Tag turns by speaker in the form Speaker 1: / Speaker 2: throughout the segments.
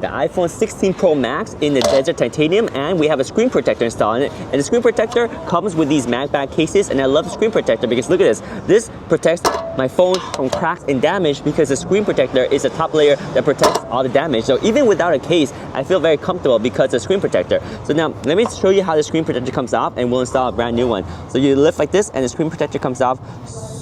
Speaker 1: The iPhone 16 Pro Max in the Desert Titanium, and we have a screen protector installed in it. And the screen protector comes with these MagBak cases, and I love the screen protector because look at this. This protects my phone from cracks and damage because the screen protector is a top layer that protects all the damage. So even without a case, I feel very comfortable because of the screen protector. So now let me show you how the screen protector comes off, and we'll install a brand new one. So you lift like this, and the screen protector comes off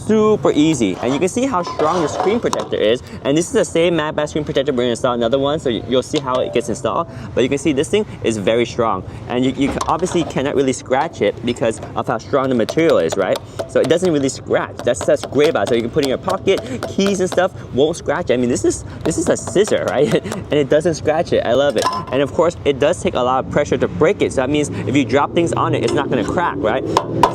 Speaker 1: super easy, and you can see how strong the screen protector is. And this is the same MagBak screen protector. We're gonna install another one, so you'll see how it gets installed. But you can see this thing is very strong, and you obviously cannot really scratch it because of how strong the material is, right? So it doesn't really scratch. That's great about it. So you can put it in your pocket, keys and stuff won't scratch it. I mean, this is a scissor, right? And it doesn't scratch it. I love it. And of course, it does take a lot of pressure to break it. So that means if you drop things on it, it's not gonna crack, right?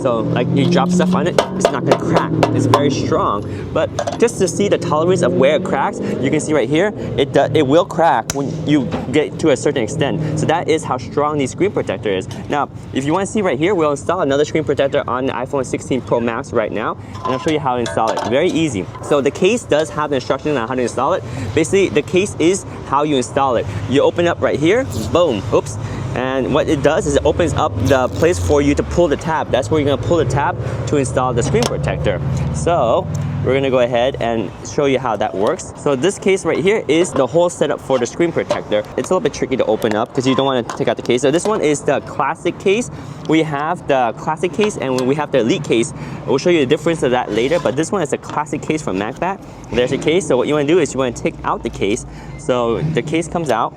Speaker 1: So like you drop stuff on it, it's not gonna crack. It's very strong. But just to see the tolerance of where it cracks, you can see right here, it will crack when you get to a certain extent. So that is how strong the screen protector is. Now, if you want to see right here, we'll install another screen protector on the iPhone 16 Pro Max right now, and I'll show you how to install it. Very easy. So the case does have the instructions on how to install it. Basically, the case is how you install it. You open up right here, boom, oops. And what it does is it opens up the place for you to pull the tab. That's where you're gonna pull the tab to install the screen protector. So we're gonna go ahead and show you how that works. So this case right here is the whole setup for the screen protector. It's a little bit tricky to open up because you don't want to take out the case. So this one is the classic case. We have the classic case and we have the elite case. We'll show you the difference of that later, but this one is a classic case from MagBak. There's your case. So what you want to do is you want to take out the case. So the case comes out.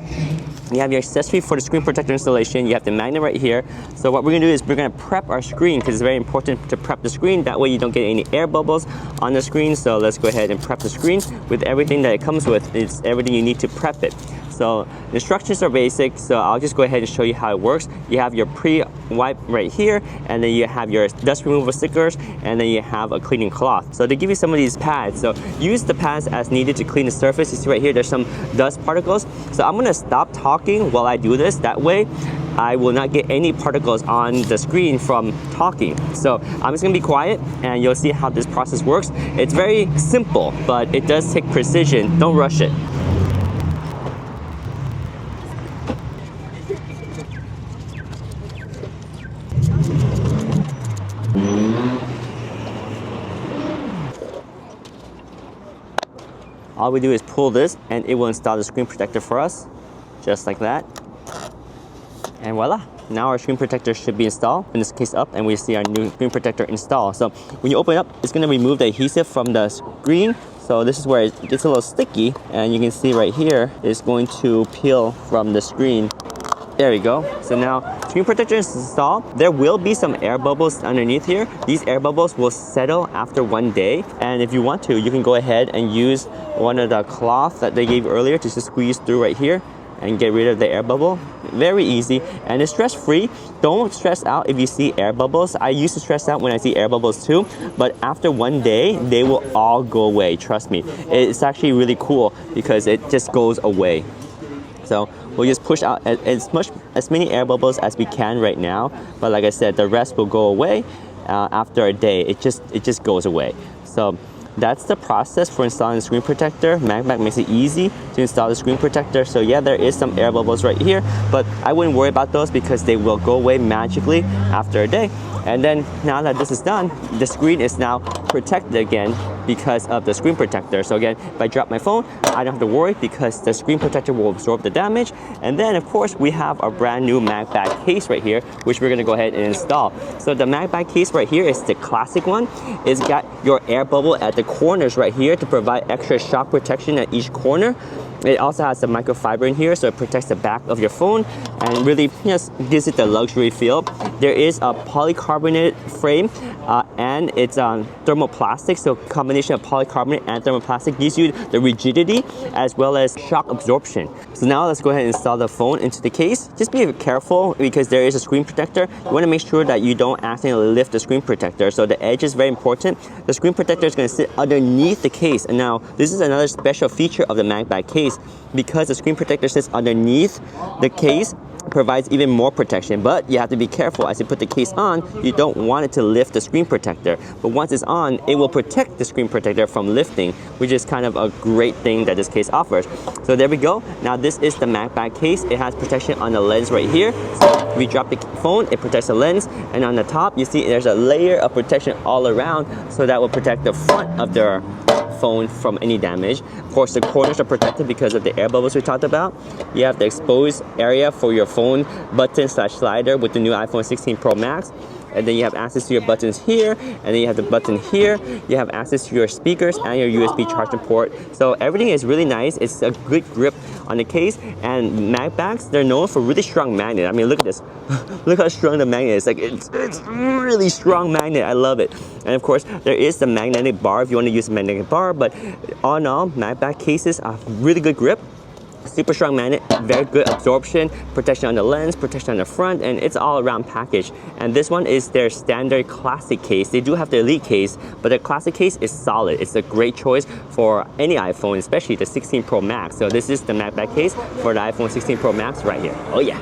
Speaker 1: You have your accessory for the screen protector installation. You have the magnet right here. So what we're gonna do is we're gonna prep our screen because it's very important to prep the screen. That way you don't get any air bubbles on the screen. So let's go ahead and prep the screen with everything that it comes with. It's everything you need to prep it. So the instructions are basic, so I'll just go ahead and show you how it works. You have your pre-wipe right here, and then you have your dust removal stickers, and then you have a cleaning cloth. So they give you some of these pads. So use the pads as needed to clean the surface. You see right here, there's some dust particles. So I'm gonna stop talking while I do this. That way, I will not get any particles on the screen from talking. So I'm just gonna be quiet and you'll see how this process works. It's very simple, but it does take precision. Don't rush it. All we do is pull this and it will install the screen protector for us, just like that. And voila, now our screen protector should be installed, in this case up, and we see our new screen protector installed. So when you open it up, it's gonna remove the adhesive from the screen. So this is where it gets a little sticky, and you can see right here, it's going to peel from the screen. There we go. So now screen protector is installed. There will be some air bubbles underneath here. These air bubbles will settle after 1 day. And if you want to, you can go ahead and use one of the cloths that they gave earlier to just squeeze through right here and get rid of the air bubble. Very easy, and it's stress-free. Don't stress out if you see air bubbles. I used to stress out when I see air bubbles too, but after 1 day, they will all go away, trust me. It's actually really cool because it just goes away. So we'll just push out as many air bubbles as we can right now, but like I said, the rest will go away after a day. It just goes away. So that's the process for installing the screen protector. MagBak makes it easy to install the screen protector. So yeah, there is some air bubbles right here, but I wouldn't worry about those because they will go away magically after a day. And then now that this is done, the screen is now protected again because of the screen protector. So again, if I drop my phone, I don't have to worry because the screen protector will absorb the damage. And then of course, we have our brand new MagBak case right here, which we're gonna go ahead and install. So the MagBak case right here is the classic one. It's got your air bubble at the corners right here to provide extra shock protection at each corner. It also has some microfiber in here, so it protects the back of your phone and really just gives it the luxury feel. There is a polycarbonate frame and it's thermoplastic, so combination of polycarbonate and thermoplastic gives you the rigidity as well as shock absorption. So now let's go ahead and install the phone into the case. Just be careful because there is a screen protector. You want to make sure that you don't accidentally lift the screen protector. So the edge is very important. The screen protector is going to sit underneath the case. And now this is another special feature of the MagBak case. Because the screen protector sits underneath the case, provides even more protection, but you have to be careful as you put the case on. You don't want it to lift the screen protector, but once it's on, it will protect the screen protector from lifting, which is kind of a great thing that this case offers. So there we go. Now this is the MagBak case. It has protection on the lens right here. So if we drop the phone, it protects the lens, and on the top you see there's a layer of protection all around, so that will protect the front of the phone from any damage. Of course, the corners are protected because of the air bubbles we talked about. You have the exposed area for your phone button / slider with the new iPhone 16 Pro Max. And then you have access to your buttons here, and then you have the button here. You have access to your speakers and your USB charging port. So everything is really nice. It's a good grip on the case, and MagBaks, they're known for really strong magnet. I mean, look at this. Look how strong the magnet is. Like, it's really strong magnet. I love it. And of course, there is the magnetic bar if you want to use a magnetic bar, but all in all, MagBak cases are really good grip. Super strong magnet, very good absorption, protection on the lens, protection on the front, and it's all around package. And this one is their standard classic case. They do have the elite case, but the classic case is solid. It's a great choice for any iPhone, especially the 16 Pro Max. So this is the MagBak case for the iPhone 16 Pro Max right here. Oh yeah.